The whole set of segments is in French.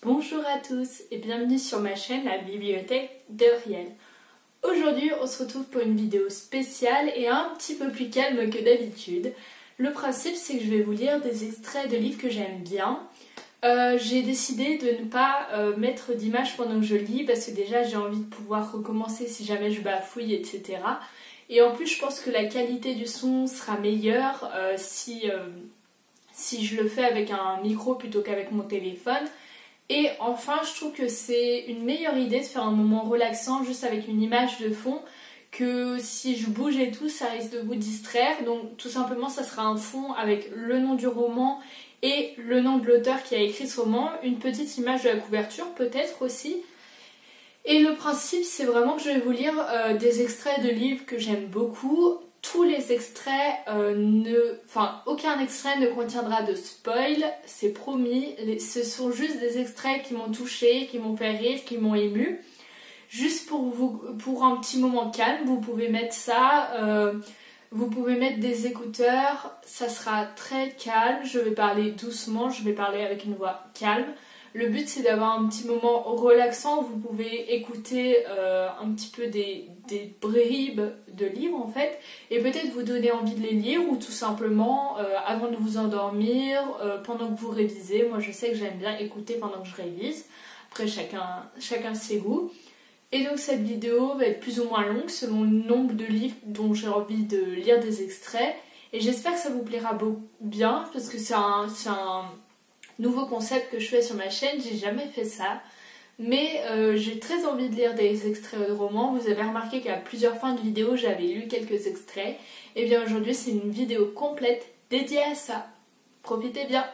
Bonjour à tous et bienvenue sur ma chaîne La Bibliothèque de Riel. Aujourd'hui on se retrouve pour une vidéo spéciale et un petit peu plus calme que d'habitude. Le principe c'est que je vais vous lire des extraits de livres que j'aime bien. J'ai décidé de ne pas mettre d'image pendant que je lis parce que déjà j'ai envie de pouvoir recommencer si jamais je bafouille, etc. Et en plus je pense que la qualité du son sera meilleure si je le fais avec un micro plutôt qu'avec mon téléphone. Et enfin, je trouve que c'est une meilleure idée de faire un moment relaxant juste avec une image de fond que si je bouge et tout, ça risque de vous distraire. Donc tout simplement, ça sera un fond avec le nom du roman et le nom de l'auteur qui a écrit ce roman, une petite image de la couverture peut-être aussi. Et le principe, c'est vraiment que je vais vous lire des extraits de livres que j'aime beaucoup. Tous les extraits, aucun extrait ne contiendra de spoil, c'est promis. Ce sont juste des extraits qui m'ont touchée, qui m'ont fait rire, qui m'ont ému. Juste pour un petit moment calme, vous pouvez mettre ça, vous pouvez mettre des écouteurs, ça sera très calme. Je vais parler doucement, je vais parler avec une voix calme. Le but c'est d'avoir un petit moment relaxant, vous pouvez écouter un petit peu des bribes de livres en fait et peut-être vous donner envie de les lire ou tout simplement avant de vous endormir, pendant que vous révisez. Moi je sais que j'aime bien écouter pendant que je révise, après chacun ses goûts. Et donc cette vidéo va être plus ou moins longue selon le nombre de livres dont j'ai envie de lire des extraits et j'espère que ça vous plaira bien parce que c'est un nouveau concept que je fais sur ma chaîne, j'ai jamais fait ça, mais j'ai très envie de lire des extraits de romans. Vous avez remarqué qu'à plusieurs fins de vidéo j'avais lu quelques extraits, et bien aujourd'hui c'est une vidéo complète dédiée à ça. Profitez bien.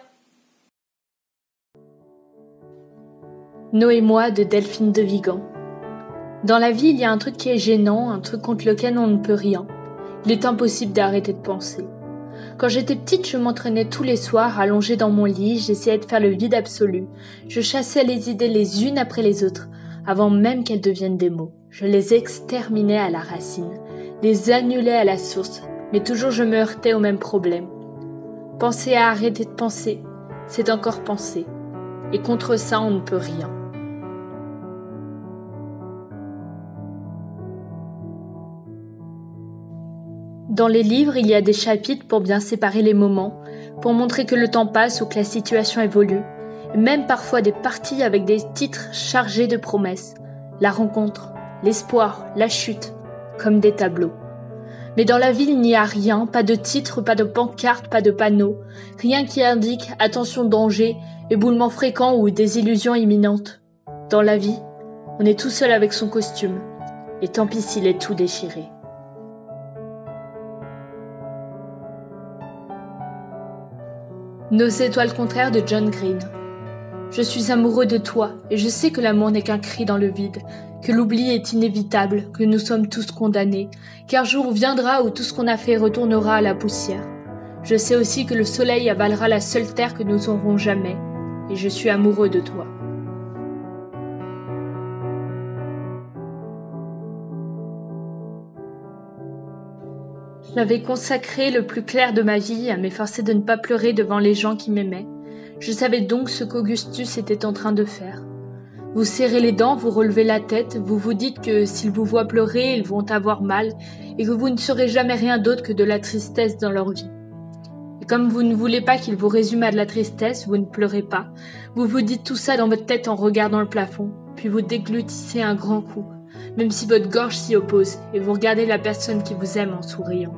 Noé-moi de Delphine de Vigan. Dans la vie, il y a un truc qui est gênant, un truc contre lequel on ne peut rien. Il est impossible d'arrêter de penser. Quand j'étais petite, je m'entraînais tous les soirs, allongée dans mon lit, j'essayais de faire le vide absolu. Je chassais les idées les unes après les autres, avant même qu'elles deviennent des mots. Je les exterminais à la racine, les annulais à la source, mais toujours je me heurtais au même problème. Penser à arrêter de penser, c'est encore penser. Et contre ça, on ne peut rien. Dans les livres, il y a des chapitres pour bien séparer les moments, pour montrer que le temps passe ou que la situation évolue, et même parfois des parties avec des titres chargés de promesses, la rencontre, l'espoir, la chute, comme des tableaux. Mais dans la vie, il n'y a rien, pas de titre, pas de pancarte, pas de panneau, rien qui indique « attention danger », éboulement fréquent ou désillusion imminente. Dans la vie, on est tout seul avec son costume, et tant pis s'il est tout déchiré. Nos étoiles contraires de John Green. Je suis amoureux de toi, et je sais que l'amour n'est qu'un cri dans le vide, que l'oubli est inévitable, que nous sommes tous condamnés, qu'un jour viendra où tout ce qu'on a fait retournera à la poussière. Je sais aussi que le soleil avalera la seule terre que nous n'aurons jamais, et je suis amoureux de toi. J'avais consacré le plus clair de ma vie à m'efforcer de ne pas pleurer devant les gens qui m'aimaient. Je savais donc ce qu'Augustus était en train de faire. Vous serrez les dents, vous relevez la tête, vous vous dites que s'ils vous voient pleurer, ils vont avoir mal, et que vous ne serez jamais rien d'autre que de la tristesse dans leur vie. Et comme vous ne voulez pas qu'ils vous résument à de la tristesse, vous ne pleurez pas. Vous vous dites tout ça dans votre tête en regardant le plafond, puis vous déglutissez un grand coup, même si votre gorge s'y oppose, et vous regardez la personne qui vous aime en souriant.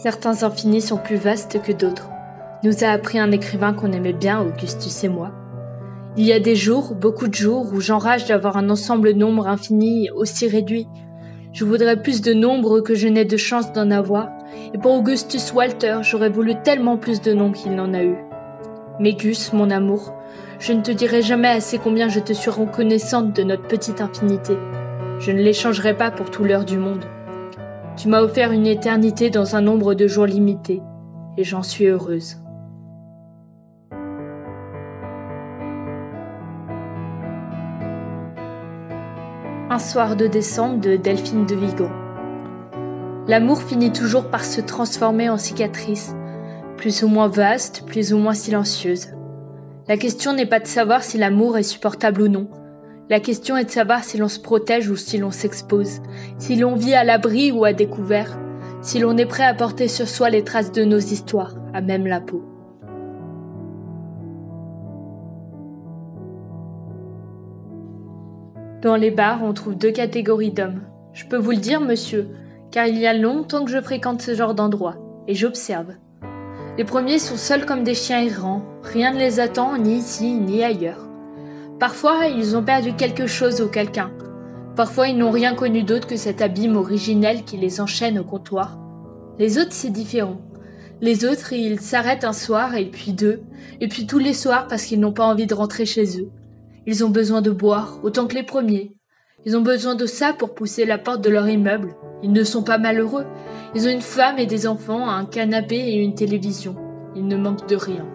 Certains infinis sont plus vastes que d'autres, nous a appris un écrivain qu'on aimait bien, Augustus et moi. Il y a des jours, beaucoup de jours, où j'enrage d'avoir un ensemble nombre infini aussi réduit. Je voudrais plus de nombre que je n'ai de chance d'en avoir, et pour Augustus Walter, j'aurais voulu tellement plus de nombre qu'il n'en a eu. Mais Gus, mon amour, je ne te dirai jamais assez combien je te suis reconnaissante de notre petite infinité. Je ne l'échangerai pas pour tout l'heure du monde. Tu m'as offert une éternité dans un nombre de jours limité, et j'en suis heureuse. Un soir de décembre de Delphine de Vigan. L'amour finit toujours par se transformer en cicatrice, plus ou moins vaste, plus ou moins silencieuse. La question n'est pas de savoir si l'amour est supportable ou non. La question est de savoir si l'on se protège ou si l'on s'expose, si l'on vit à l'abri ou à découvert, si l'on est prêt à porter sur soi les traces de nos histoires, à même la peau. Dans les bars, on trouve deux catégories d'hommes. Je peux vous le dire, monsieur, car il y a longtemps que je fréquente ce genre d'endroit, et j'observe. Les premiers sont seuls comme des chiens errants, rien ne les attend ni ici ni ailleurs. Parfois, ils ont perdu quelque chose ou quelqu'un. Parfois, ils n'ont rien connu d'autre que cet abîme originel qui les enchaîne au comptoir. Les autres, c'est différent. Les autres, ils s'arrêtent un soir, et puis deux, et puis tous les soirs parce qu'ils n'ont pas envie de rentrer chez eux. Ils ont besoin de boire, autant que les premiers. Ils ont besoin de ça pour pousser la porte de leur immeuble. Ils ne sont pas malheureux. Ils ont une femme et des enfants, un canapé et une télévision. Ils ne manquent de rien.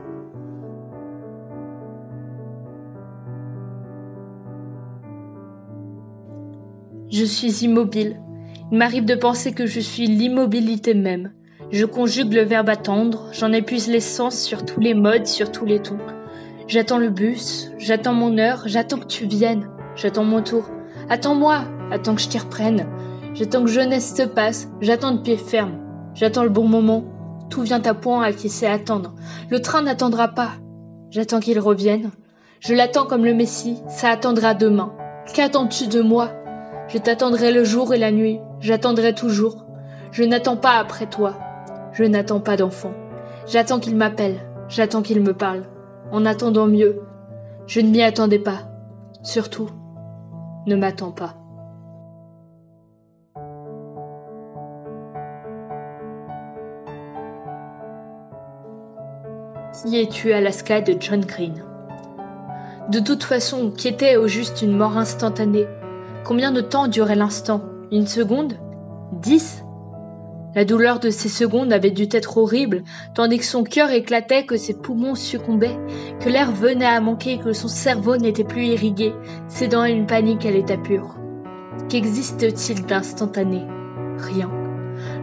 Je suis immobile. Il m'arrive de penser que je suis l'immobilité même. Je conjugue le verbe attendre, j'en épuise l'essence sur tous les modes, sur tous les tons. J'attends le bus, j'attends mon heure, j'attends que tu viennes, j'attends mon tour. Attends-moi, attends que je t'y reprenne. J'attends que jeunesse se passe, j'attends de pied ferme. J'attends le bon moment. Tout vient à point à qui sait attendre. Le train n'attendra pas. J'attends qu'il revienne. Je l'attends comme le Messie, ça attendra demain. Qu'attends-tu de moi ? Je t'attendrai le jour et la nuit, j'attendrai toujours. Je n'attends pas après toi. Je n'attends pas d'enfant. J'attends qu'il m'appelle, j'attends qu'il me parle. En attendant mieux, je ne m'y attendais pas. Surtout, ne m'attends pas. Qui es-tu, Alaska de John Green? De toute façon, qu'était au juste une mort instantanée? Combien de temps durait l'instant? Une seconde? 10? La douleur de ces secondes avait dû être horrible, tandis que son cœur éclatait, que ses poumons succombaient, que l'air venait à manquer, que son cerveau n'était plus irrigué, cédant à une panique à l'état pur. Qu'existe-t-il d'instantané? Rien.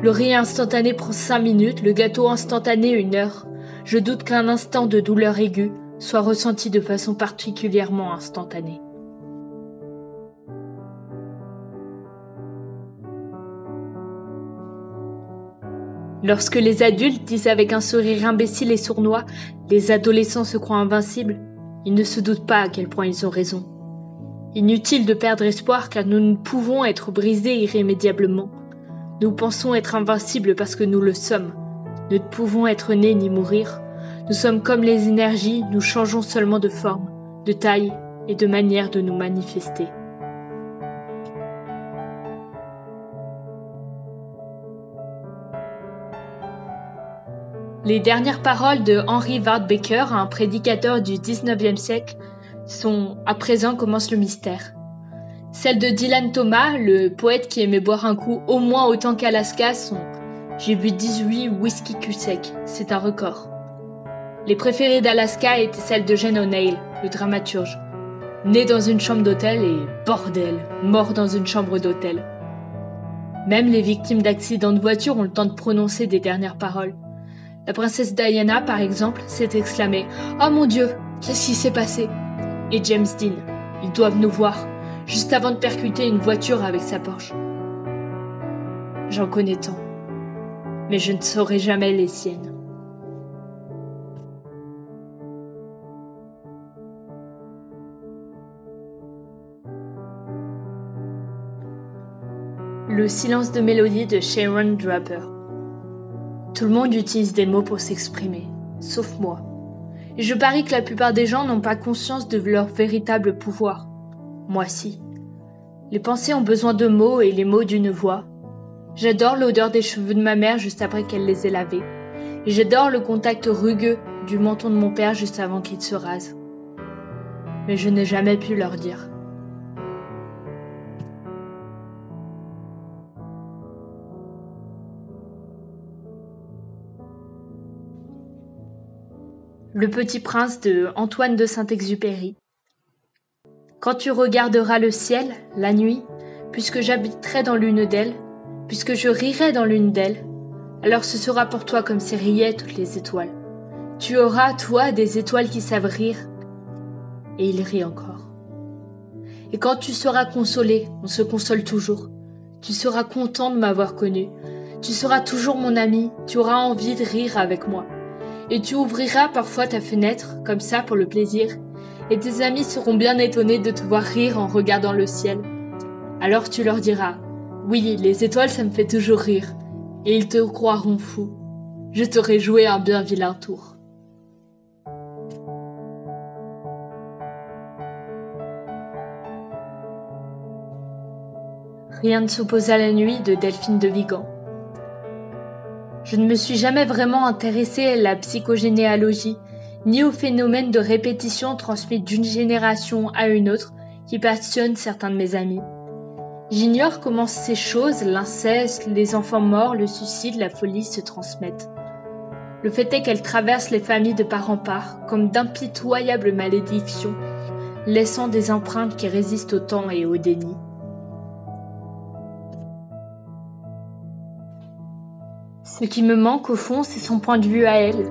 Le riz instantané prend 5 minutes, le gâteau instantané 1 heure. Je doute qu'un instant de douleur aiguë soit ressenti de façon particulièrement instantanée. Lorsque les adultes disent avec un sourire imbécile et sournois « Les adolescents se croient invincibles », ils ne se doutent pas à quel point ils ont raison. Inutile de perdre espoir car nous ne pouvons être brisés irrémédiablement. Nous pensons être invincibles parce que nous le sommes. Nous ne pouvons être nés ni mourir. Nous sommes comme les énergies, nous changeons seulement de forme, de taille et de manière de nous manifester. Les dernières paroles de Henry Ward Beecher, un prédicateur du XIXe siècle, sont « À présent commence le mystère ». Celles de Dylan Thomas, le poète qui aimait boire un coup au moins autant qu'Alaska, sont « J'ai bu 18 whisky cul sec, c'est un record ». Les préférées d'Alaska étaient celles de Jane O'Neill, le dramaturge. Né dans une chambre d'hôtel et, bordel, mort dans une chambre d'hôtel. Même les victimes d'accidents de voiture ont le temps de prononcer des dernières paroles. La princesse Diana, par exemple, s'est exclamée « Oh mon Dieu, qu'est-ce qui s'est passé ?» Et James Dean, ils doivent nous voir, juste avant de percuter une voiture avec sa Porsche. J'en connais tant, mais je ne saurai jamais les siennes. Le silence de mélodie de Sharon Draper. Tout le monde utilise des mots pour s'exprimer, sauf moi. Et je parie que la plupart des gens n'ont pas conscience de leur véritable pouvoir. Moi si. Les pensées ont besoin de mots et les mots d'une voix. J'adore l'odeur des cheveux de ma mère juste après qu'elle les ait lavés. Et j'adore le contact rugueux du menton de mon père juste avant qu'il se rase. Mais je n'ai jamais pu leur dire. Le Petit Prince de Antoine de Saint-Exupéry. Quand tu regarderas le ciel, la nuit, puisque j'habiterai dans l'une d'elles, puisque je rirai dans l'une d'elles, alors ce sera pour toi comme si riaient toutes les étoiles. Tu auras, toi, des étoiles qui savent rire. » Et il rit encore. « Et quand tu seras consolé, on se console toujours. Tu seras content de m'avoir connu. Tu seras toujours mon ami, tu auras envie de rire avec moi. Et tu ouvriras parfois ta fenêtre, comme ça pour le plaisir, et tes amis seront bien étonnés de te voir rire en regardant le ciel. Alors tu leur diras, « Oui, les étoiles ça me fait toujours rire. » Et ils te croiront fou. Je t'aurai joué un bien vilain tour. Rien ne s'oppose à la nuit de Delphine de Vigan. Je ne me suis jamais vraiment intéressée à la psychogénéalogie, ni au phénomène de répétition transmis d'une génération à une autre qui passionne certains de mes amis. J'ignore comment ces choses, l'inceste, les enfants morts, le suicide, la folie se transmettent. Le fait est qu'elles traversent les familles de part en part, comme d'impitoyables malédictions, laissant des empreintes qui résistent au temps et au déni. Ce qui me manque au fond, c'est son point de vue à elle,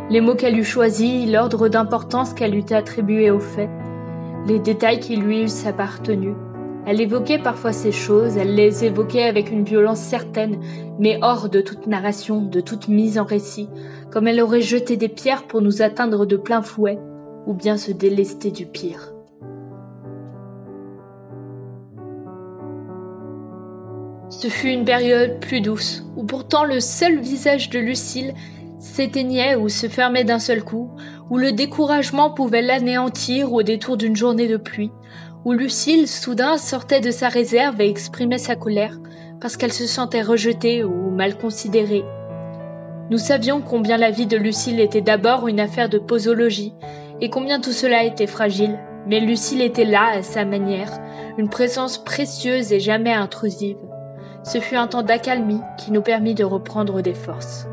les mots qu'elle eût choisis, l'ordre d'importance qu'elle eût attribué aux faits, les détails qui lui eussent appartenu. Elle évoquait parfois ces choses, elle les évoquait avec une violence certaine, mais hors de toute narration, de toute mise en récit, comme elle aurait jeté des pierres pour nous atteindre de plein fouet, ou bien se délester du pire. Ce fut une période plus douce, où pourtant le seul visage de Lucille s'éteignait ou se fermait d'un seul coup, où le découragement pouvait l'anéantir au détour d'une journée de pluie, où Lucille, soudain, sortait de sa réserve et exprimait sa colère, parce qu'elle se sentait rejetée ou mal considérée. Nous savions combien la vie de Lucille était d'abord une affaire de posologie, et combien tout cela était fragile, mais Lucille était là à sa manière, une présence précieuse et jamais intrusive. Ce fut un temps d'accalmie qui nous permit de reprendre des forces.